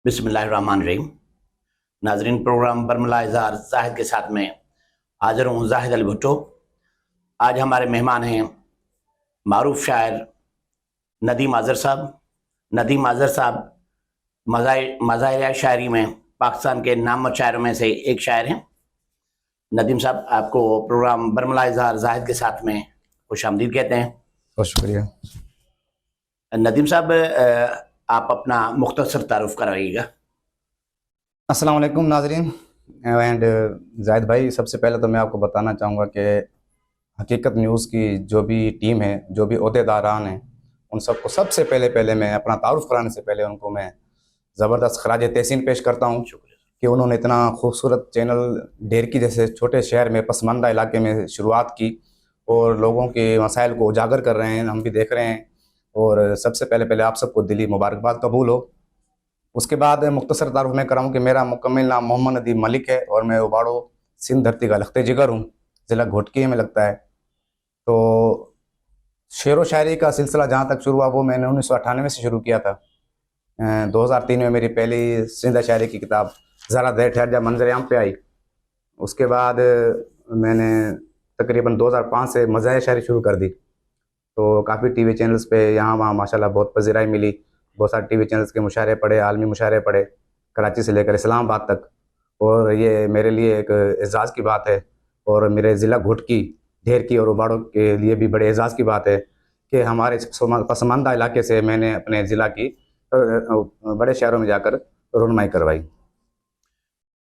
बिस्मिल्लाहिर्रहमानिर्रहीम। नाजरीन, प्रोग्राम बरमला इज़हार जाहिद के साथ में हाज़िर हूँ, जाहिद अली भुट्टो। आज हमारे मेहमान हैं मारूफ शायर नदीम आज़र साहब। नदीम आज़र साहब मज़ाहिर शायरी में पाकिस्तान के नामवर शायरों में से एक शायर हैं। नदीम साहब, आपको प्रोग्राम बरमला इज़हार जाहिद के साथ में खुशामदीद कहते हैं। बहुत शुक्रिया। नदीम साहब, आप अपना मुख्तसर तारुफ कराइएगा। अस्सलाम वालेकुम नाजरीन एंड जाहिद भाई, सबसे पहले तो मैं आपको बताना चाहूँगा कि हकीकत न्यूज़ की जो भी टीम है, जो भी ओहदेदारान हैं, उन सबको सबसे पहले मैं अपना तारुफ कराने से पहले उनको मैं ज़बरदस्त खराज तहसीन पेश करता हूँ कि उन्होंने इतना खूबसूरत चैनल ढेरकी जैसे छोटे शहर में पसमानदा इलाके में शुरुआत की और लोगों के मसाइल को उजागर कर रहे हैं, हम भी देख रहे हैं। और सबसे पहले आप सबको दिली मुबारकबाद कबूल हो। उसके बाद मुख्तसर तारुफ में कराऊँ कि मेरा मुकम्मल नाम मोहम्मद नदीम मलिक है और मैं उबाड़ो सिंध धरती का लख्ते जिगर हूँ, ज़िला घोटकी में लगता है। तो शेर व शायरी का सिलसिला जहाँ तक शुरू हुआ वो मैंने 1998 से शुरू किया था। 2003 में मेरी पहली सिंध शायरी की किताब ज़रा देर ठहर जा मंजर आम पे आई। उसके बाद मैंने तकरीबन 2005 से मज़ाहिर शायरी शुरू कर दी। तो काफ़ी टीवी चैनल्स पे यहाँ वहाँ माशाल्लाह बहुत पज़ीराई मिली। बहुत सारे टीवी चैनल्स के मुशायरे पढ़े, आलमी मुशायरे पढ़े, कराची से लेकर इस्लामाबाद तक। और ये मेरे लिए एक एज़ाज़ की बात है और मेरे ज़िला घोटकी, ढेरकी और उबाड़ो के लिए भी बड़े एज़ाज़ की बात है कि हमारे पसमानदा इलाके से मैंने अपने ज़िला की बड़े शहरों में जाकर रुनमाई करवाई।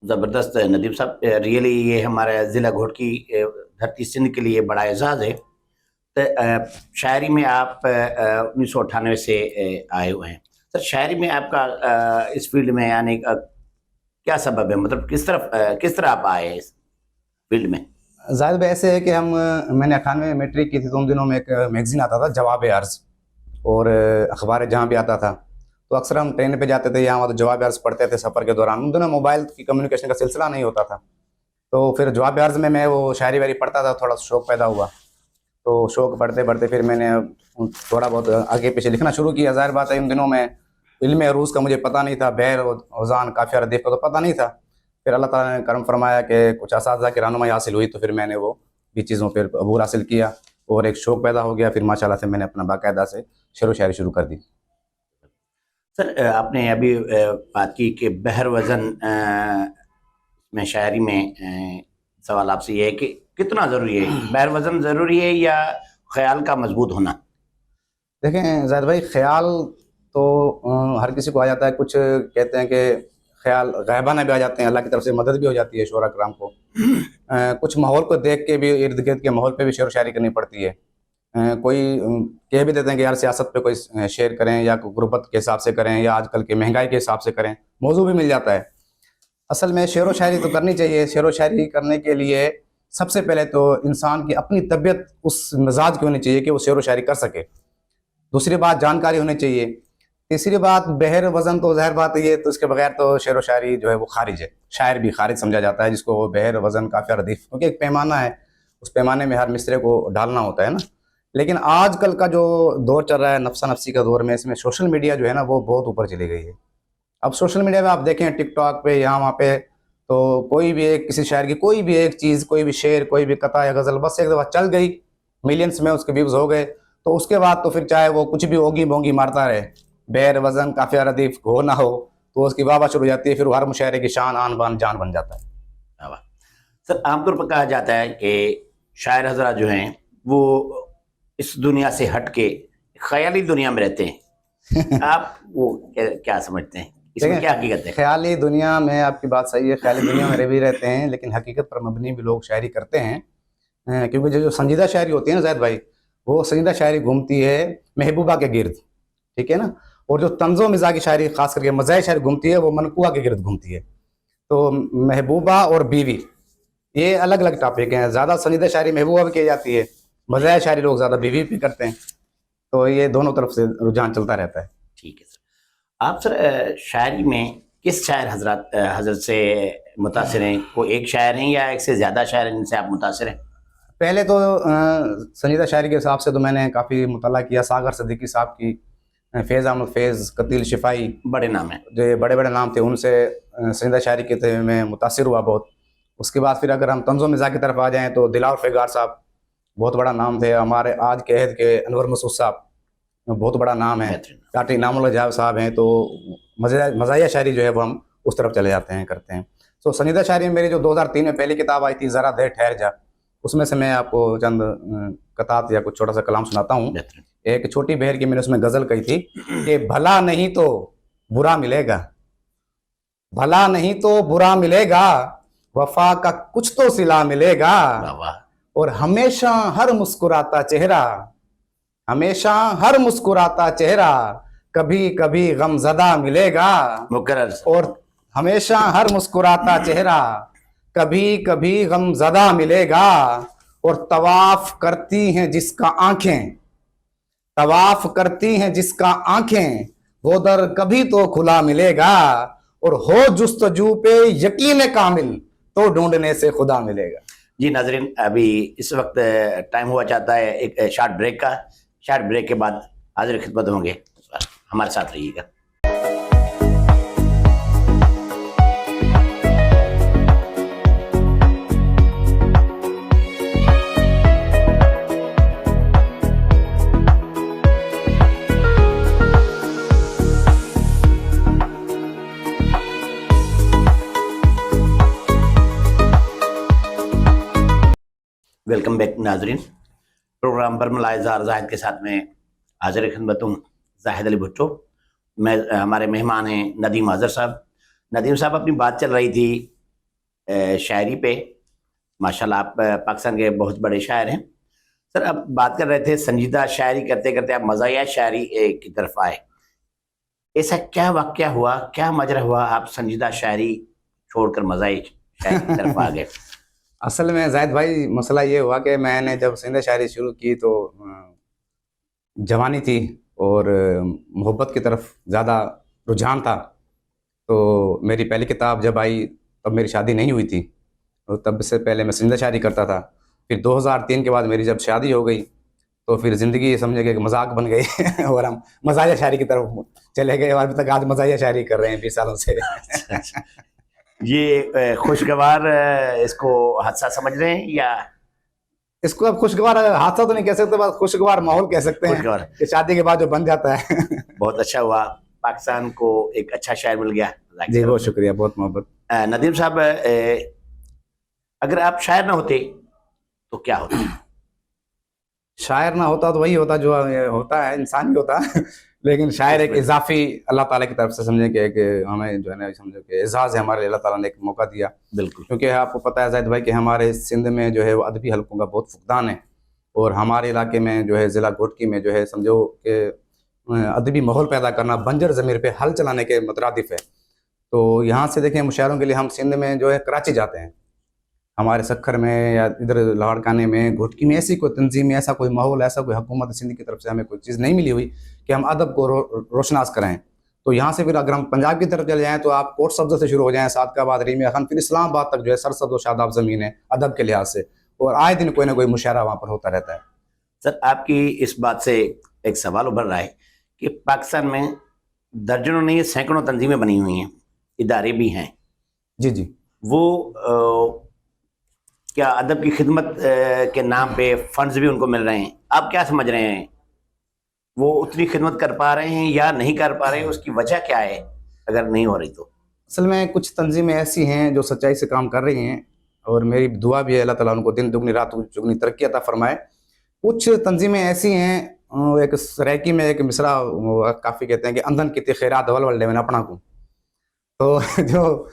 ज़बरदस्त नदीम साहब, रियली ये हमारे ज़िला घोटकी धरती सिंध के लिए बड़ा एजाज़ है। तो शायरी में आप 1998 से आए हुए हैं। सर, शायरी में आपका इस फील्ड में आने का क्या सबब है? मतलब किस तरह आप आए हैं इस फील्ड में? जाहिर भाई, ऐसे है कि मैंने 98 में मैट्रिक की थी तो उन दिनों में एक मैगज़ीन आता था जवाब अर्ज़, और अखबार जहाँ भी आता था तो अक्सर हम ट्रेन पे जाते थे, यहाँ वहाँ तो जवाब अर्ज़ पढ़ते थे सफ़र के दौरान। उन दिनों मोबाइल की कम्युनिकेशन का सिलसिला नहीं होता था, तो फिर जवाब अर्ज़ में मैं वो शायरी वायरी पढ़ता था, थोड़ा शौक़ पैदा हुआ। तो शौक़ बढ़ते बढ़ते फिर मैंने थोड़ा बहुत आगे पीछे लिखना शुरू किया। ज़ाहिर बात है, इन दिनों में इल्म अरूज़ का मुझे पता नहीं था, बहर औज़ान काफ़िया रदीफ़ का तो पता नहीं था। फिर अल्लाह ताला ने करम फरमाया कि कुछ असातिज़ा की रहनुमाई हासिल हुई, तो फिर मैंने वो भी चीज़ों पर अबूर हासिल किया और एक शौक़ पैदा हो गया। फिर माशाल्लाह से मैंने अपना बाकायदा से शेर व शायरी शुरू कर दी। सर, आपने अभी बात की कि बहर वज़न में शायरी में सवाल आपसे ये है कि कितना ज़रूरी है, बहर वज़न ज़रूरी है या ख़याल का मजबूत होना? देखें ज़ाहिद भाई, ख़याल तो हर किसी को आ जाता है। कुछ कहते हैं कि ख्याल गायबाना भी आ जाते हैं, अल्लाह की तरफ से मदद भी हो जाती है शोरा कराम को। कुछ माहौल को देख के भी, इर्द गिर्द के माहौल पे भी शेर व शायरी करनी पड़ती है। कोई कह भी देते हैं कि यार सियासत पे कोई शेर करें या गुर्बत के हिसाब से करें या आजकल के महंगाई के हिसाब से करें, मौजू भी मिल जाता है। असल में शेर व शायरी तो करनी चाहिए। शेर व शायरी करने के लिए सबसे पहले तो इंसान की अपनी तबीयत उस मिजाज की होनी चाहिए कि वो शेर व शायरी कर सके। दूसरी बात, जानकारी होनी चाहिए। तीसरी बात, बहर वज़न तो ज़ाहिर बात है, ये तो इसके बगैर तो शेर व शायरी जो है वो खारिज है। शायर भी खारिज समझा जाता है जिसको बहर वज़न काफ़िया रदीफ़, क्योंकि एक पैमाना है, उस पैमाने में हर मिसरे को डालना होता है ना। लेकिन आजकल का जो दौर चल रहा है, नफसा नफसी का दौर में, इसमें सोशल मीडिया जो है ना वो बहुत ऊपर चली गई है। अब सोशल मीडिया पे आप देखें, टिकटॉक पे यहाँ वहाँ पे, तो कोई भी एक किसी शायर की कोई भी एक चीज़, कोई भी शेर, कोई भी कथा या गज़ल बस एक दफ़ा चल गई, मिलियंस में उसके व्यूज़ हो गए, तो उसके बाद तो फिर चाहे वो कुछ भी ओगी बोंगी मारता रहे, बैर वज़न काफ़िया रदीफ़ हो ना हो, तो उसकी वाह शुरू हो जाती है। फिर हर मुशायरे की शान आन बान जान बन जाता है। सर, आमतौर पर कहा जाता है कि शायर हज़रात जो हैं वो इस दुनिया से हट के ख़याली दुनिया में रहते हैं। आप वो क्या समझते हैं, इसमें क्या हकीकत है? ख्याली दुनिया में आपकी बात सही है, ख्याली दुनिया में भी रहते हैं, लेकिन हकीकत पर मबनी भी लोग शायरी करते हैं। क्योंकि जो संजीदा शायरी होती है ना ज़ाहिद भाई, वो संजीदा शायरी घूमती है महबूबा के गिर्द, ठीक है ना। और जो तंज़ो मिज़ाज की शायरी, खास करके मज़ाहिर शायरी घूमती है, वो मनकुआ के गिर्द घूमती है। तो महबूबा और बीवी ये अलग अलग टॉपिक हैं। ज़्यादा संजीदा शायरी महबूबा भी की जाती है, मज़ाहिर शायरी लोग ज़्यादा बीवी भी करते हैं। तो ये दोनों तरफ से रुझान चलता रहता है। ठीक है सर। आप सर शायरी में किस शायर हजरत से मुतासिर हैं? कोई एक शायर हैं या एक से ज़्यादा शायर हैं जिनसे आप मुतासिर हैं? पहले तो संजीदा शायरी के हिसाब से तो मैंने काफ़ी मुताला किया सागर सिद्दीकी साहब की फैज़ अहमद फैज़, कतील शिफाई, बड़े नाम हैं। जो ये बड़े बड़े नाम थे, उनसे संजीदा शायरी के मैं मुतासिर हुआ बहुत। उसके बाद फिर अगर हम तंज़ो मिज़ाह की तरफ आ जाएँ तो दिलावर फ़िगार साहब बहुत बड़ा नाम थे। हमारे आज के अहद के अनवर मसूद साहब बहुत बड़ा नाम है। बेहतरीन। डॉक्टर इनामुल्लाह जावेद साहब हैं। तो मज़ाहिया शायरी जो है वो हम उस तरफ चले जाते हैं, करते हैं। तो संजीदा शायरी में मेरी जो 2003 में पहली किताब आई थी ज़रा देर ठहर जा, उसमें से मैं आपको चंद कतात या कुछ छोटा सा कलाम सुनाता हूँ। बेहतरीन। एक छोटी बहर की मैंने उसमें गज़ल कही थी कि भला नहीं तो बुरा मिलेगा, भला नहीं तो बुरा मिलेगा, वफा का कुछ तो सिला मिलेगा, वाह वाह। और हमेशा हर मुस्कुराता चेहरा, हमेशा हर मुस्कुराता चेहरा, कभी कभी गमज़दा मिलेगा। मुकर्रर। और हमेशा हर मुस्कुराता चेहरा, कभी कभी गमज़दा मिलेगा, और तवाफ करती हैं जिसका आंखें, तवाफ करती हैं जिसका आंखें, वो दर कभी तो खुला मिलेगा, और हो जुस्तजू पे यकीन कामिल, तो ढूंढने से खुदा मिलेगा। जी नाजरीन, अभी इस वक्त टाइम हुआ चाहता है एक शॉर्ट ब्रेक का। शॉर्ट ब्रेक के बाद हाजिर खिदमत होंगे, हमारे साथ रहिएगा। वेलकम बैक नाजरीन, प्रोग्राम बरमला इज़हार जाहिद के साथ में हाजिर खिदमत हूँ जाहिद अली भुट्टो। हमारे मेहमान हैं नदीम आज़र साहब। नदीम साहब, अपनी बात चल रही थी शायरी पे। माशाल्लाह आप पाकिस्तान के बहुत बड़े शायर हैं। सर, अब बात कर रहे थे संजीदा शायरी करते करते आप मज़ाहिया शायरी की तरफ आए। ऐसा क्या वाक़या हुआ, क्या मजरा हुआ, आप संजीदा शायरी छोड़कर मज़ाहिया शायरी की तरफ आ गए? असल में जाहिद भाई मसला ये हुआ कि मैंने जब संजीदा शायरी शुरू की तो जवानी थी और मोहब्बत की तरफ ज़्यादा रुझान था। तो मेरी पहली किताब जब आई तब मेरी शादी नहीं हुई थी, तो तब से पहले मैं संजीदा शायरी करता था। फिर 2003 के बाद मेरी जब शादी हो गई तो फिर ज़िंदगी समझे कि एक मजाक बन गई और हम मज़ाहिया शायरी की तरफ चले गए, और अभी तक आज मज़ाहिया शायरी कर रहे हैं 20 सालों से। ये खुशगवार इसको हादसा समझ रहे हैं या इसको अब खुशगवार हादसा तो नहीं कह सकते, बस खुशगवार माहौल कह सकते हैं खुशगवार? कि शादी के बाद जो बन जाता है। बहुत अच्छा हुआ, पाकिस्तान को एक अच्छा शायर मिल गया। जी बहुत शुक्रिया, बहुत मोहब्बत। नदीम साहब, अगर आप शायर ना होते तो क्या होता? शायर ना होता तो वही होता जो होता है, इंसान ही होता। लेकिन शायर एक इजाफी अल्लाह ताला की तरफ से समझे कि एक हमें जो है ना समझो कि एजाज़ है, हमारे अल्लाह ताला ने एक मौका दिया। बिल्कुल। क्योंकि आपको पता है जाहिद भाई कि हमारे सिंध में जो है वो अदबी हलकों का बहुत फुकदान है, और हमारे इलाके में जो है ज़िला घोटकी में जो है समझो कि अदबी माहौल पैदा करना बंजर ज़मीर पे हल चलाने के मुतरादिफ है। तो यहाँ से देखें मुशायरों के लिए हम सिंध में जो है कराची जाते हैं, हमारे सखर में या इधर लाहौरकाने में घोटकी में ऐसी कोई तंजीम, ऐसा कोई माहौल, ऐसा कोई हुकूमत सिंध की तरफ से हमें कोई चीज़ नहीं मिली हुई कि हम अदब को रोशनास कराएं। तो यहाँ से फिर अगर हम पंजाब की तरफ चले जाएँ तो आप कोट सब्ज़ से शुरू हो जाएँ, सादकाबाद, रीमिया खान, फिर इस्लामाबाद तक जो है सरसब्ज़ व शादाब ज़मीन है अदब के लिहाज से, और आए दिन कोई ना कोई मुशायरा वहाँ पर होता रहता है। सर, आपकी इस बात से एक सवाल उभर रहा है कि पाकिस्तान में दर्जनों नहीं सैकड़ों तंजीमें बनी हुई हैं, इदारे भी हैं। जी जी। वो क्या अदब की खिदमत के नाम पे फंड्स भी उनको मिल रहे हैं? आप क्या समझ रहे हैं, वो उतनी खिदमत कर पा रहे हैं या नहीं कर पा रहे हैं? उसकी वजह क्या है अगर नहीं हो रही तो? असल में कुछ तंजीमें ऐसी हैं जो सच्चाई से काम कर रही हैं, और मेरी दुआ भी है अल्लाह ताला उनको दिन दुगनी रात चुगनी तरक्की अता फरमाए। कुछ तंजीमें ऐसी हैं, एक सराइकी में एक मिसरा काफ़ी कहते हैं कि अंधन की खैरात दवल वल्डे में अपना को, तो जो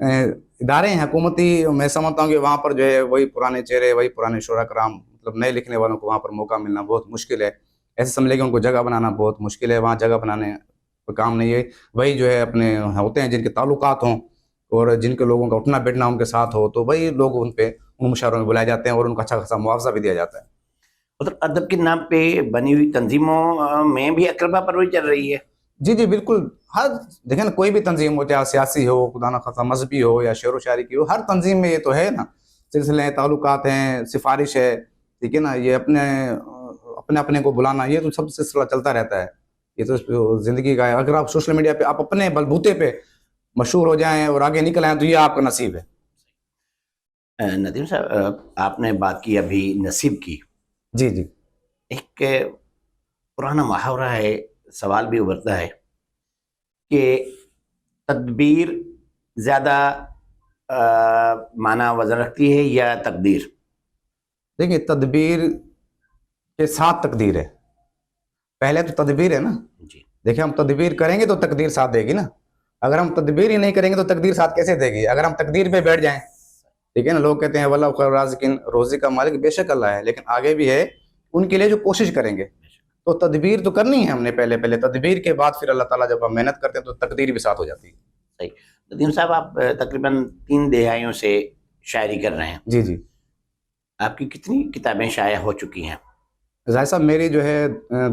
इदारे हैं हुकूमती, मैं समझता हूँ कि वहाँ पर जो है वही पुराने चेहरे, वही पुराने शोरा कराम, मतलब नए लिखने वालों को वहाँ पर मौका मिलना बहुत मुश्किल है। ऐसे समझ लें कि उनको जगह बनाना बहुत मुश्किल है, वहाँ जगह बनाने कोई काम नहीं है। वही जो है अपने होते हैं जिनके ताल्लुकात हों और जिनके लोगों का उठना बैठना उनके साथ हो, तो वही लोग उन मुशायरों में बुलाए जाते हैं और उनको अच्छा खासा मुआवजा भी दिया जाता है। मतलब अदब के नाम पे बनी हुई तंजीमों में भी अकरबा परवरी चल रही है। जी जी बिल्कुल। हर देखें ना, कोई भी तंजीम हो, चाहे सियासी हो, खुदा न खासा मजहबी हो या शेर व शायरी की हो, हर तंजीम में ये तो है ना, सिलसिले हैं, ताल्लुकात हैं, सिफारिश है, ठीक है ना, ये अपने अपने को बुलाना, ये तो सब सिलसिला चलता रहता है। یہ تو زندگی کا ہے. اگر آپ سوشل میڈیا پہ آپ اپنے بلبوتے پہ مشہور ہو جائیں اور آگے نکل آئیں تو یہ آپ کا نصیب ہے. ندیم صاحب آپ نے بات کی ابھی نصیب کی. جی جی. ایک پرانا محاورہ ہے, سوال بھی ابھرتا ہے کہ تدبیر زیادہ معنی وزن رکھتی ہے یا تقدیر؟ دیکھیں تدبیر کے ساتھ تقدیر ہے. پہلے تو تدبیر ہے نا. جی. دیکھیں ہم تدبیر کریں گے تو تقدیر ساتھ دے گی نا. اگر ہم تدبیر ہی نہیں کریں گے تو تقدیر ساتھ کیسے دے گی؟ اگر ہم تقدیر پہ بیٹھ جائیں, ٹھیک ہے نا. لوگ کہتے ہیں واللہ خیر رازقین, روزی کا مالک بے شک اللہ ہے, لیکن آگے بھی ہے ان کے لیے جو کوشش کریں گے. تو تدبیر تو کرنی ہے ہم نے پہلے تدبیر کے بعد پھر اللہ تعالیٰ جب ہم محنت کرتے ہیں تو تقدیر بھی ساتھ ہو جاتی ہے. صحیح. ندیم صاحب آپ تقریباً 3 دہائیوں سے شاعری کر رہے ہیں. جی جی. آپ کی کتنی کتابیں شائع ہو چکی ہیں؟ ظاہر صاحب میری جو ہے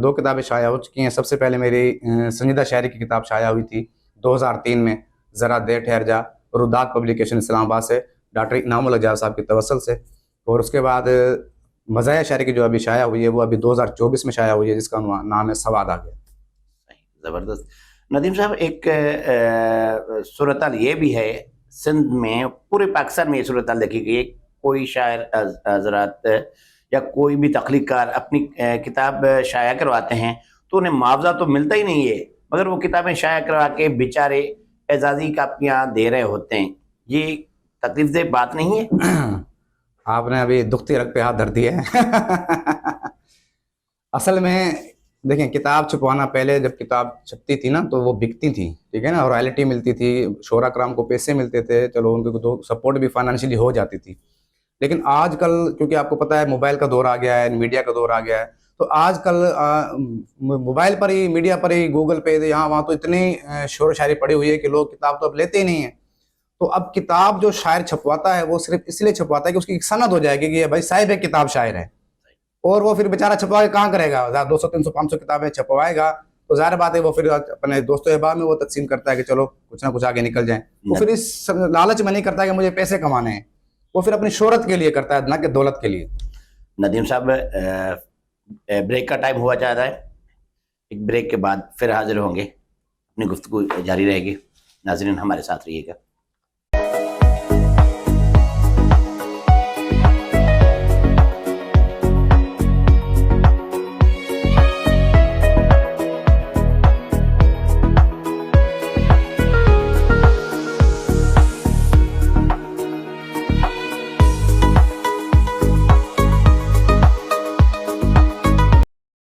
2 کتابیں شائع ہو چکی ہیں. سب سے پہلے میری سنجیدہ شاعری کی کتاب شائع ہوئی تھی 2003 میں, ذرا دیر ٹھہر جا, روداد پبلیکیشن اسلام آباد سے, ڈاکٹر انعام الحجار صاحب کی توسل سے. اور اس کے بعد مزاحیہ شاعری کی جو ابھی شائع ہوئی ہے وہ ابھی 2024 میں شائع ہوئی ہے, جس کا نام ہے سواد آ گیا. زبردست. ندیم صاحب ایک صورتحال یہ بھی ہے سندھ میں, پورے پاکستان میں یہ صورتحال دیکھی گئی ہے, کوئی شاعر حضرات یا کوئی بھی تخلیق کار اپنی کتاب شائع کرواتے ہیں تو انہیں معاوضہ تو ملتا ہی نہیں ہے, مگر وہ کتابیں شائع کروا کے بیچارے اعزازی کاپیاں دے رہے ہوتے ہیں. یہ تکلیف دہ بات نہیں ہے؟ آپ نے ابھی دکھتی رگ پہ ہاتھ دھر دیا ہے. اصل میں دیکھیں کتاب چھپوانا, پہلے جب کتاب چھپتی تھی نا تو وہ بکتی تھی, ٹھیک ہے نا, اور رائلٹی ملتی تھی, شعراء کرام کو پیسے ملتے تھے, چلو ان کو سپورٹ بھی فائنینشلی ہو جاتی تھی. لیکن آج کل کیونکہ آپ کو پتہ ہے موبائل کا دور آ گیا ہے, میڈیا کا دور آ گیا ہے, تو آج کل موبائل پر ہی, میڈیا پر ہی, گوگل پہ یہاں وہاں تو اتنی شعر و شاعری پڑی ہوئی ہے کہ لوگ کتاب تو اب لیتے ہی نہیں ہیں. تو اب کتاب جو شاعر چھپواتا ہے وہ صرف اس لیے چھپواتا ہے کہ اس کی ایک سند ہو جائے گی کہ یہ بھائی صاحب ایک کتاب شاعر ہے, اور وہ پھر بیچارہ چھپوا کے کہاں کرے گا؟ 200 300 500 کتابیں چھپوائے گا تو ظاہر بات ہے وہ پھر اپنے دوست و احباب میں وہ تقسیم کرتا ہے کہ چلو کچھ نہ کچھ آگے نکل جائیں. وہ پھر اس لالچ میں نہیں کرتا کہ مجھے پیسے کمانے ہیں, وہ پھر اپنی شہرت کے لیے کرتا ہے, نہ کہ دولت کے لیے. ندیم صاحب بریک کا ٹائم ہوا جا رہا ہے, ایک بریک کے بعد پھر حاضر ہوں گے, اپنی گفتگو جاری رہے گی. ناظرین ہمارے ساتھ رہیے گا.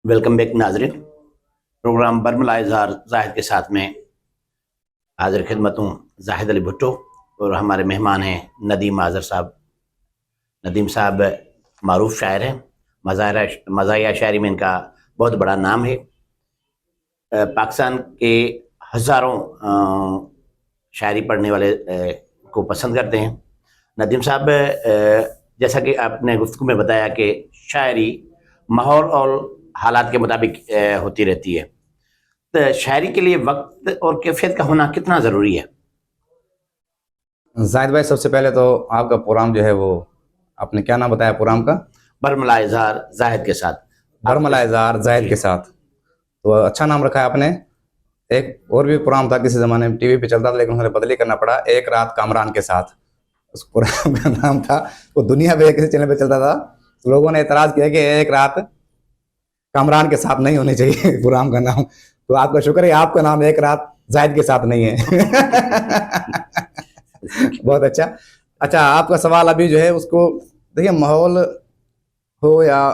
ویلکم بیک ناظرین. پروگرام برملا اظہار زاہد کے ساتھ میں حاضر خدمت ہوں زاہد علی بھٹو, اور ہمارے مہمان ہیں ندیم آذر صاحب. ندیم صاحب معروف شاعر ہیں, مزاحیہ شاعری میں ان کا بہت بڑا نام ہے. پاکستان کے ہزاروں شاعری پڑھنے والے کو پسند کرتے ہیں. ندیم صاحب جیسا کہ آپ نے گفتگو میں بتایا کہ شاعری ماحول اور حالات کے مطابق ہوتی رہتی ہے, تو شاعری کے لیے وقت اور کیفیت کا ہونا کتنا ضروری ہے؟ زاہد بھائی سب سے پہلے تو آپ کا پروگرام جو ہے وہ آپ نے کیا نام بتایا پروگرام کا؟ برملا اظہار زاہد کے ساتھ. برملا اظہار زاہد کے ساتھ, تو اچھا نام رکھا ہے آپ نے. ایک اور بھی پروگرام تھا کسی زمانے میں ٹی وی پہ چلتا تھا, لیکن انہیں بدلی کرنا پڑا, ایک رات کامران کے ساتھ اس پروگرام کا نام تھا. وہ دنیا پہ کسی چینل پہ چلتا تھا, لوگوں نے اعتراض کیا کہ ایک رات کامران کے ساتھ نہیں ہونی چاہیے پروگرام کا نام. تو آپ کا شکر ہے آپ کا نام ایک رات زاہد کے ساتھ نہیں ہے. بہت اچھا. اچھا آپ کا سوال ابھی جو ہے اس کو دیکھیے, ماحول ہو یا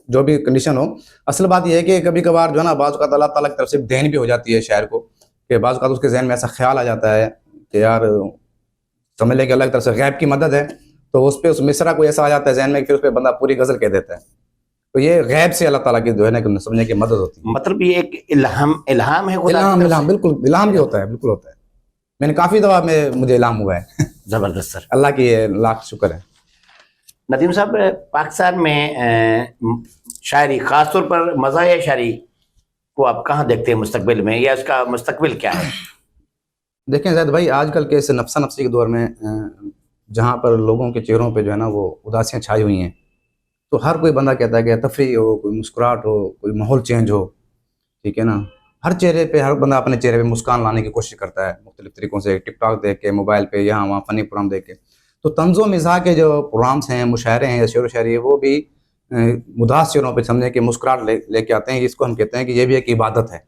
جو بھی کنڈیشن ہو, اصل بات یہ ہے کہ کبھی کبھار جو ہے نا بعض اوقات اللہ تعالیٰ کی طرف سے دین بھی ہو جاتی ہے شاعر کو, کہ بعض اوقات اس کے ذہن میں ایسا خیال آ جاتا ہے کہ یار سمجھ لیں کہ اللہ کی طرف سے غیب کی مدد ہے, تو اس پہ اس مصرع کو ایسا آ جاتا ہے ذہن میں کہ پھر اس پہ بندہ پوری غزل کہہ دیتا ہے. تو یہ غیب سے اللہ تعالیٰ کی جو ہے نا سمجھنے کی مدد ہوتی ہے. مطلب یہ ایک الہام ہے. الہام بالکل الہام بھی ہوتا ہے, بالکل ہوتا ہے. میں نے کافی دفعہ مجھے الہام ہوا ہے. زبردست سر, اللہ کی لاکھ شکر ہے. ندیم صاحب پاکستان میں شاعری, خاص طور پر مزاحیہ شاعری کو آپ کہاں دیکھتے ہیں مستقبل میں, یا اس کا مستقبل کیا ہے؟ دیکھیں زید بھائی, آج کل کے اس نفسا نفسی کے دور میں جہاں پر لوگوں کے چہروں پہ جو ہے نا وہ اداسیاں چھائی ہوئی ہیں, تو ہر کوئی بندہ کہتا ہے کہ تفریح ہو, کوئی مسکراہٹ ہو, کوئی ماحول چینج ہو, ٹھیک ہے نا. ہر چہرے پہ ہر بندہ اپنے چہرے پہ مسکان لانے کی کوشش کرتا ہے مختلف طریقوں سے, ٹک ٹاک دیکھ کے, موبائل پہ, یہاں وہاں فنی پروگرام دیکھ کے. تو طنز و مزاح کے جو پروگرامس ہیں, مشاعرے ہیں یا شعر و شاعری ہے, وہ بھی اداس چہروں پہ سمجھیں کہ مسکراہٹ لے کے آتے ہیں. اس کو ہم کہتے ہیں کہ یہ بھی ایک عبادت ہے.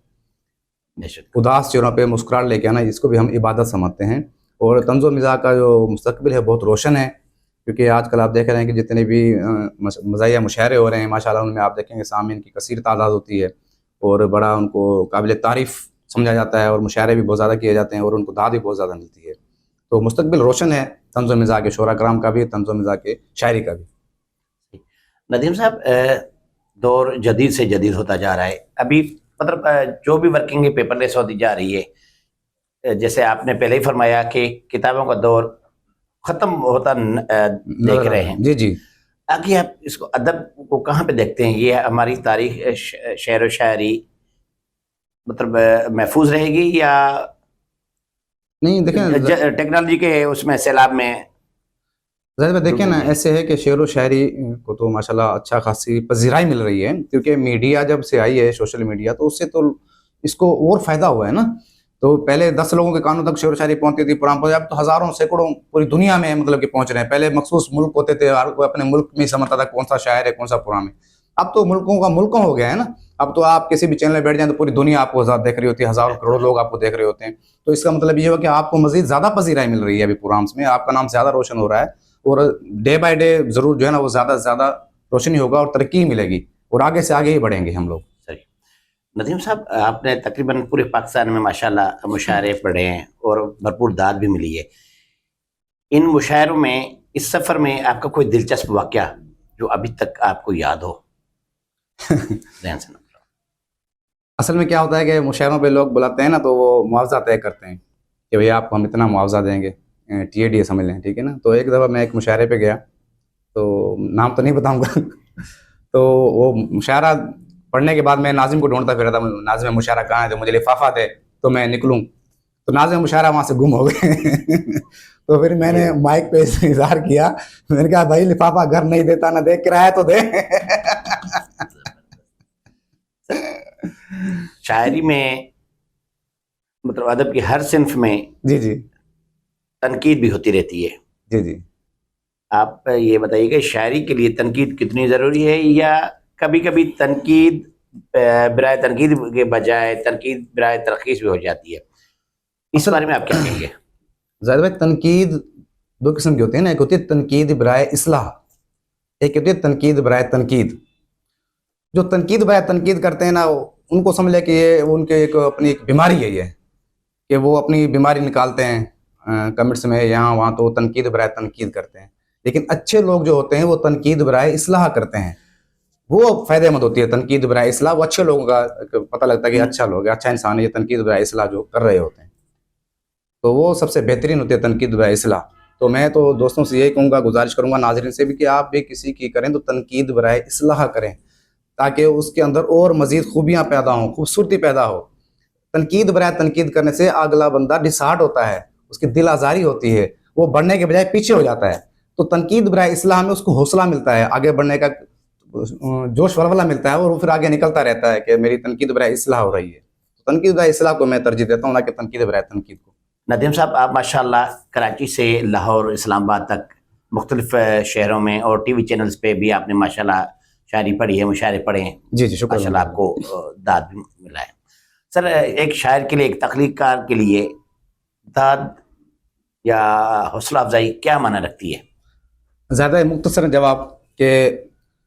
اداس چہروں پہ مسکراہٹ لے کے آنا, اس کو بھی ہم عبادت سمجھتے ہیں. اور طنز و مزاح کا جو مستقبل ہے بہت روشن ہے, کیونکہ آج کل آپ دیکھ رہے ہیں کہ جتنے بھی مزاحیہ مشاعرے ہو رہے ہیں ماشاءاللہ, ان میں آپ دیکھیں گے سامعین کی کثیر تعداد ہوتی ہے اور بڑا ان کو قابل تعریف سمجھا جاتا ہے, اور مشاعرے بھی بہت زیادہ کیے جاتے ہیں اور ان کو داد بھی بہت زیادہ ملتی ہے. تو مستقبل روشن ہے طنز و مزاح کے شعراء کرام کا بھی, طنز و مزاح کے شاعری کا بھی. ندیم صاحب, دور جدید سے جدید ہوتا جا رہا ہے. ابھی مطلب جو بھی ورکنگ پیپر لیس ہوتی جا رہی ہے, جیسے آپ نے پہلے ہی فرمایا کہ کتابوں کا دور ختم ہوتا دیکھ رہے ہیں. جی جی. آگے آپ اس کو ادب کو کہاں پہ دیکھتے ہیں؟ یہ ہماری تاریخ شعر و شاعری مطلب محفوظ رہے گی یا نہیں؟ دیکھیں ٹیکنالوجی کے اس میں سیلاب میں ظاہر بات دیکھیں نا, ایسے ہے کہ شعر و شاعری کو تو ماشاءاللہ اچھا خاصی پذیرائی مل رہی ہے, کیونکہ میڈیا جب سے آئی ہے, سوشل میڈیا, تو اس سے تو اس کو اور فائدہ ہوا ہے نا. تو پہلے 10 لوگوں کے کانوں تک شعر و شاعری پہنچتی تھی, پرام پہنچ, اب تو ہزاروں سینکڑوں پوری دنیا میں مطلب کہ پہنچ رہے ہیں. پہلے مخصوص ملک ہوتے تھے, ہر کوئی اپنے ملک میں سمجھتا تھا کون سا شاعر ہے کون سا پرام ہے. اب تو ملکوں کا ملکوں ہو گیا ہے نا. اب تو آپ کسی بھی چینل میں بیٹھ جائیں تو پوری دنیا آپ کو دیکھ رہی ہوتی ہے, ہزاروں کروڑوں لوگ آپ کو دیکھ رہے ہوتے ہیں. تو اس کا مطلب یہ ہو کہ آپ کو مزید زیادہ پذیرائی مل رہی ہے ابھی پروگرامس میں, آپ کا نام زیادہ روشن ہو رہا ہے, اور ڈے بائی ڈے ضرور جو ہے نا وہ زیادہ سے زیادہ روشنی ہوگا اور ترقی ملے گی, اور آگے سے آگے ہی بڑھیں گے ہم لوگ. صحیح. ندیم صاحب, آپ نے تقریباً پورے پاکستان میں ماشاءاللہ مشاعرے پڑھے ہیں اور بھرپور داد بھی ملی ہے. ان مشاعروں میں, اس سفر میں آپ کا کوئی دلچسپ واقعہ جو ابھی تک آپ کو یاد ہو؟ اصل میں کیا ہوتا ہے کہ مشاعروں پہ لوگ بلاتے ہیں نا, تو وہ معاوضہ طے کرتے ہیں کہ بھئی آپ کو ہم اتنا معاوضہ دیں گے, TADA سمجھ لیں, ٹھیک ہے نا. تو ایک دفعہ میں ایک مشاعرے پہ گیا, تو نام تو نہیں بتاؤں گا. تو وہ مشاعرہ پڑھنے کے بعد میں ناظم کو ڈھونڈتا پھر رہا تھا, ناظم مشاعرہ کہاں ہے, تو مجھے لفافہ دے تو میں نکلوں. تو ناظم مشاعرہ وہاں سے گم ہو گئے. تو پھر میں نے مائک پہ اظہار کیا, میں نے کہا بھائی لفافہ گھر نہیں دیتا نہ دے, کرایہ تو دے. شاعری میں مطلب ادب کی ہر صنف میں جی جی تنقید بھی ہوتی رہتی ہے. جی جی. آپ یہ بتائیے کہ شاعری کے لیے تنقید کتنی ضروری ہے, یا کبھی کبھی تنقید برائے تنقید کے بجائے تنقید برائے ترخیص بھی ہو جاتی ہے؟ اس بارے میں آپ کیا کہیں گے؟ ظاہر بھائی تنقید دو قسم کی ہوتی ہے نا, ایک ہوتی ہے تنقید برائے اصلاح, ایک ہوتی ہے تنقید برائے تنقید. جو تنقید برائے تنقید کرتے ہیں نا, ان کو سمجھ لے کہ یہ ان کے ایک اپنی ایک بیماری ہے, یہ کہ وہ اپنی بیماری نکالتے ہیں کمنٹس میں یہاں وہاں, تو وہ تنقید برائے تنقید کرتے ہیں. لیکن اچھے لوگ جو ہوتے ہیں وہ تنقید برائے اصلاح کرتے ہیں, وہ فائدہ مند ہوتی ہے. تنقید برائے اصلاح, وہ اچھے لوگوں کا پتہ لگتا ہے کہ اچھا لوگ ہے, اچھا انسان ہے, یہ تنقید برائے اصلاح جو کر رہے ہوتے ہیں, تو وہ سب سے بہترین ہوتی ہے تنقید برائے اصلاح. تو میں تو دوستوں سے یہی کہوں گا, گزارش کروں گا ناظرین سے بھی, کہ آپ بھی کسی کی کریں تو تنقید برائے اصلاح کریں, تاکہ اس کے اندر اور مزید خوبیاں پیدا ہوں, خوبصورتی پیدا ہو. تنقید برائے تنقید کرنے سے اگلا بندہ ڈسہارٹ ہوتا ہے, اس کی دل آزاری ہوتی ہے, وہ بڑھنے کے بجائے پیچھے ہو جاتا ہے. تو تنقید برائے اصلاح میں اس کو حوصلہ ملتا ہے, آگے بڑھنے کا جوش ولولہ ملتا ہے, اور وہ پھر آگے نکلتا رہتا ہے کہ میری تنقید برائے اصلاح ہو رہی ہے. تنقید برائے اصلاح کو میں ترجیح دیتا ہوں, نہ کہ تنقید برائے تنقید کو. ندیم صاحب, آپ ماشاءاللہ کراچی سے لاہور, اسلام آباد تک مختلف شہروں میں اور ٹی وی چینلز پہ بھی آپ نے ماشاءاللہ شاعری پڑھی ہے, مشاعرے پڑھے ہیں. جی جی, شکریہ. ماشاءاللہ آپ کو داد بھی ملا ہے. سر, ایک شاعر کے لیے, ایک تخلیق کار کے لیے داد یا حوصلہ افزائی کیا معنی رکھتی ہے؟ زیادہ مختصر جواب کہ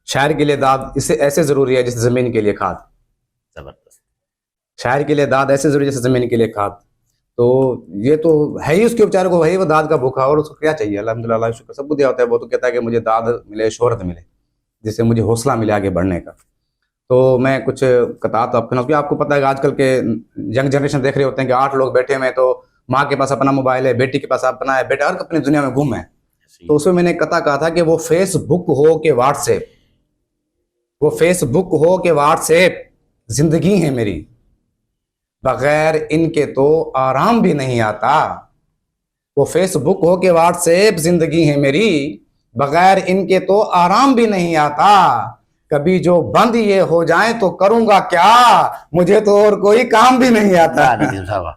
شاعر کے لیے داد اسے ایسے ضروری ہے جیسے زمین کے لیے کھاد. زبردست. شاعر کے لیے داد ایسے ضروری ہے جیسے زمین کے لیے کھاد. تو یہ تو ہے ہی, اس کے بیچارے کو ہے ہی وہ داد کا بھوکا, اور اس کو کیا چاہیے؟ الحمدللہ, اللہ شکر, سب کو دیا ہوتا ہے. وہ تو کہتا ہے کہ مجھے داد ملے, شہرت ملے, جس سے مجھے حوصلہ ملے آگے بڑھنے کا. تو میں کچھ قطعات آپ کو, آپ کو پتہ ہے کہ آج کل کے ینگ جنریشن دیکھ رہے ہوتے ہیں کہ 8 لوگ بیٹھے ہوئے, تو ماں کے پاس اپنا موبائل ہے, بیٹی کے پاس اپنا ہے, بیٹا ہر اپنی دنیا میں گم ہے. تو اس میں میں نے قطع کہا تھا کہ وہ فیس بک ہو کہ واٹس ایپ, وہ فیس بک ہو کہ واٹس ایپ زندگی ہے میری, بغیر ان کے تو آرام بھی نہیں آتا. وہ فیس بک ہو کہ واٹس ایپ زندگی ہے میری, بغیر ان کے تو آرام بھی نہیں آتا. कभी जो बंद ये हो जाए तो करूंगा क्या, मुझे तो और कोई काम भी नहीं आता। वाह नदीम साहब,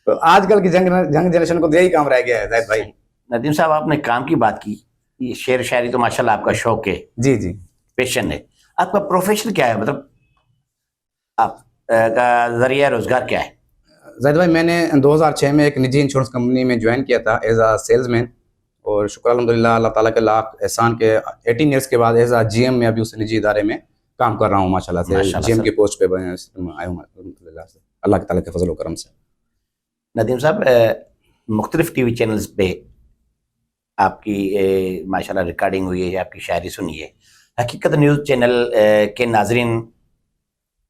तो आजकल की जंग जनरेशन को तो यही काम रह गया है जाहिद भाई। नदीम साहब आपने काम की बात की, ये शेर शायरी तो माशाल्लाह आपका शौक है, जी जी। पैशन है। आपका प्रोफेशन क्या है, मतलब आप का जरिया रोजगार क्या है? जाहिद भाई मैंने 2006 में एक निजी इंश्योरेंस कंपनी में ज्वाइन किया था एज आ सेल्समैन, और शुक्र अल्हम्दुलिल्लाह अल्लाह ताला के लाख एहसान के 18 ईयर्स के बाद एज आ जीएम में अभी उस निजी इदारे में काम कर रहा हूँ माशाल्लाह से। माशाल्लाह जीएम सर। की पोस्ट पे आया हूँ अल्हम्दुलिल्लाह से, अल्लाह ताला के फजल व करम से। नदीम साहब, मुख्तलिफ टीवी चैनल्स पे आपकी माशाल्लाह रिकॉर्डिंग हुई है, आपकी शायरी सुनी है। हकीकत न्यूज़ चैनल के नाजरीन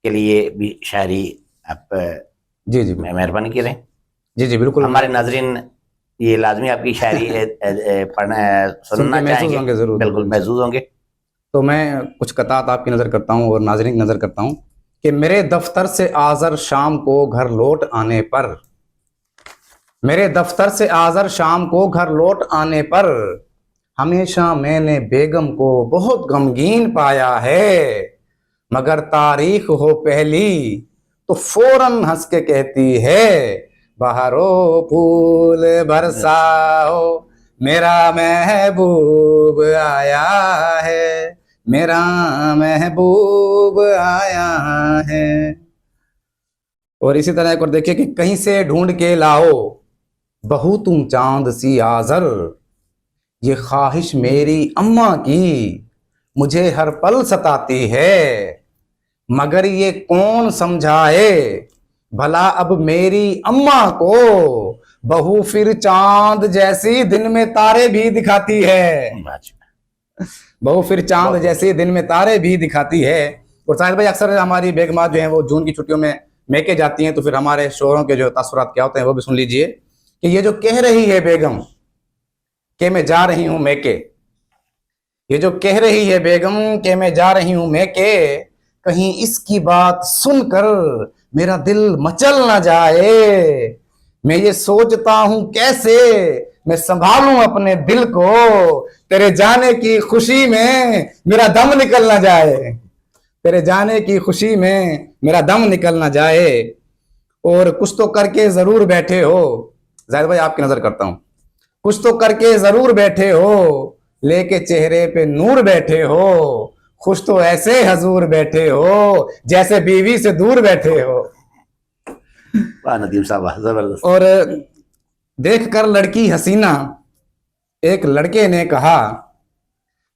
के लिए भी शायरी आप जी जी मेहरबानी करें। जी जी बिल्कुल। हमारे नाजरीन ये लाजमी आपकी शायरी पढ़ना सुनना महसूस चाहेंगे, होंगे जरूर। बिल्कुल महसूस होंगे। तो मैं कुछ कतात आपकी नज़र करता हूँ और नाज़रीन की नज़र करता हूँ कि मेरे दफ्तर से आज़र शाम को घर लौट आने पर, मेरे दफ्तर से आज़र शाम को घर लौट आने पर, हमेशा मैंने बेगम को बहुत गमगीन पाया है, मगर तारीख हो पहली तो फौरन हंस के कहती है, बहारो फूल बरसाओ मेरा महबूब आया है, मेरा महबूब आया है। और इसी तरह एक और देखिए कि कहीं से ढूंढ के लाओ बहू तुम चांद सी आज़र, ये ख्वाहिश मेरी अम्मा की मुझे हर पल सताती है, मगर ये कौन समझाए भला अब मेरी अम्मा को, बहू फिर चांद जैसी दिन में तारे भी दिखाती है, बहू फिर चांद जैसी दिन में तारे भी दिखाती है। और साहिल भाई अक्सर हमारी बेगमात जो हैं वो जून की छुट्टियों में मैके जाती हैं, तो फिर हमारे शोहरों के जो तासुरात क्या होते हैं वो भी सुन लीजिए कि ये जो कह रही है बेगम कि मैं जा रही हूं मैके, ये जो कह रही है बेगम कि मैं जा रही हूं मैके, कहीं इसकी बात सुनकर मेरा दिल मचल ना जाए, मैं ये सोचता हूं कैसे मैं संभालूं अपने दिल को, तेरे जाने की खुशी में मेरा दम निकल ना जाए, तेरे जाने की खुशी में मेरा दम निकल ना जाए। और कुछ तो करके जरूर बैठे हो, जाहिद भाई आपकी नजर करता हूं, कुछ तो करके जरूर बैठे हो, लेके चेहरे पे नूर बैठे हो, खुश तो ऐसे हजूर बैठे हो जैसे बीवी से दूर बैठे हो। वाह नदीम साहब, जबरदस्त। और देख कर लड़की हसीना एक लड़के ने कहा,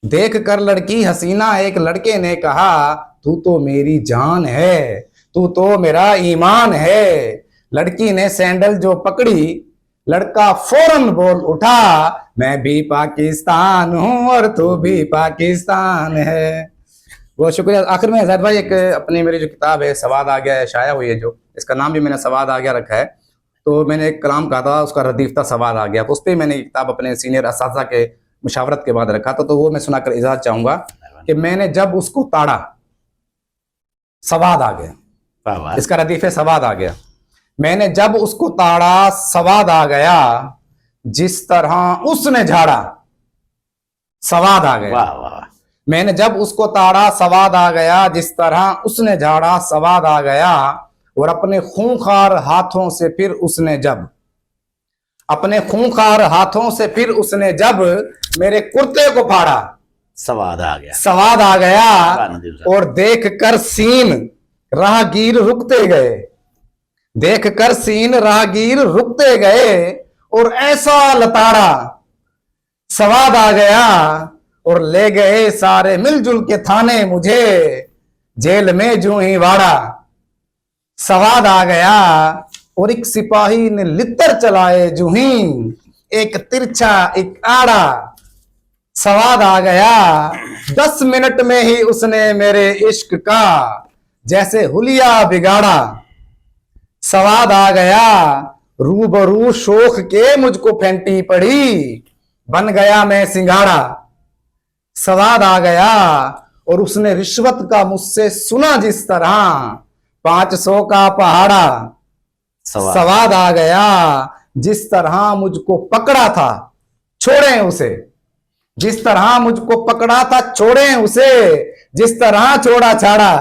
देख कर लड़की हसीना एक लड़के ने कहा, तू तो मेरी जान है, तू तो मेरा ईमान है। लड़की ने सैंडल जो पकड़ी, लड़का फौरन बोल उठा, मैं भी पाकिस्तान हूं और तू भी पाकिस्तान है। बहुत शुक्रिया। आखिर में ज़ैद भाई एक अपनी मेरी जो किताब है सवाद आ गया है शाया हुई है, जो इसका नाम भी मैंने सवाद आ गया रखा है, तो मैंने एक कलाम कहा था उसका रदीफ था सवाद आ गया, तो उस पर मैंने किताब अपने सीनियर असातिज़ा के मुशावरत के बाद रखा था, तो वो मैं सुनाकर इजाज़त चाहूँगा कि मैंने जब उसको ताड़ा सवाद आ गया, इसका रदीफ है सवाद आ गया। मैंने जब उसको ताड़ा सवाद आ गया, जिस तरह उसने झाड़ा सवाद आ गया। वाह वाह। मैंने जब उसको ताड़ा सवाद आ गया, जिस तरह उसने झाड़ा सवाद आ गया। और अपने खूंखार हाथों से फिर उसने जब, अपने खूंखार हाथों से फिर उसने जब मेरे कुर्ते को फाड़ा, सवाद आ गया, सवाद आ गया। वाह नदीम साहब। और देख कर सीन राहगीर रुकते गए, देख कर सीन राहगीर रुकते गए, और ऐसा लताड़ा सवाद आ गया। और ले गए सारे मिलजुल के थाने मुझे, जेल में जूं ही वाड़ा सवाद आ गया। और एक सिपाही ने लित्तर चलाए जूं ही, एक तिरछा एक आड़ा सवाद आ गया। 10 मिनट में ही उसने मेरे इश्क का जैसे हुलिया बिगाड़ा सवाद आ गया। रूबरू शोख के मुझको फेंटी पड़ी, बन गया मैं सिंगाड़ा सवाद आ गया। और उसने रिश्वत का मुझसे सुना जिस तरह, 500 का पहाड़ा सवाद आ गया। जिस तरह मुझको पकड़ा था छोड़े उसे, जिस तरह मुझको पकड़ा था छोड़े उसे, जिस तरह छोड़ा छाड़ा,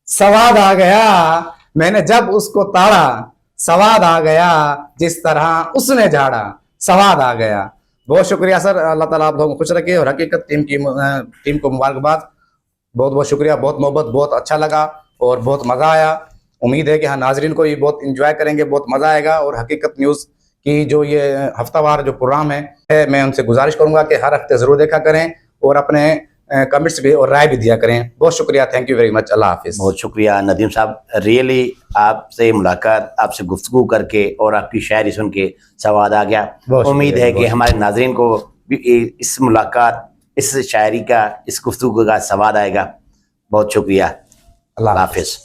स्वाद आ गया मैंने जब उसको ताड़ा, स्वाद आ गया जिस तरह उसने झाड़ा, स्वाद आ गया। बहुत शुक्रिया सर, अल्लाह ताला आप लोगों को खुश रखे और हकीकत टीम को मुबारकबाद। बहुत बहुत शुक्रिया, बहुत मोहब्बत, बहुत अच्छा लगा और बहुत मज़ा आया। उम्मीद है कि हाँ नाजरीन को ये बहुत इंजॉय करेंगे, बहुत मज़ा आएगा। और हकीकत न्यूज़ की जो ये हफ्तावार जो प्रोग्राम है मैं उनसे गुजारिश करूंगा कि हर हफ्ते ज़रूर देखा करें और अपने कमेंट्स भी और राय भी दिया करें। बहुत शुक्रिया, थैंक यू वेरी मच, अल्लाह हाफिज़। बहुत शुक्रिया नदीम साहब, रियली आपसे मुलाकात, आपसे गुफ्तगू करके और आपकी शायरी सुन के सवाद आ गया। बहुत उम्मीद शुक्रिया, है कि बहुत हमारे नाजरीन को भी इस मुलाकात, इस शायरी का, इस गुफ्तगू का सवाद आएगा। बहुत शुक्रिया, अल्लाह हाफिज़।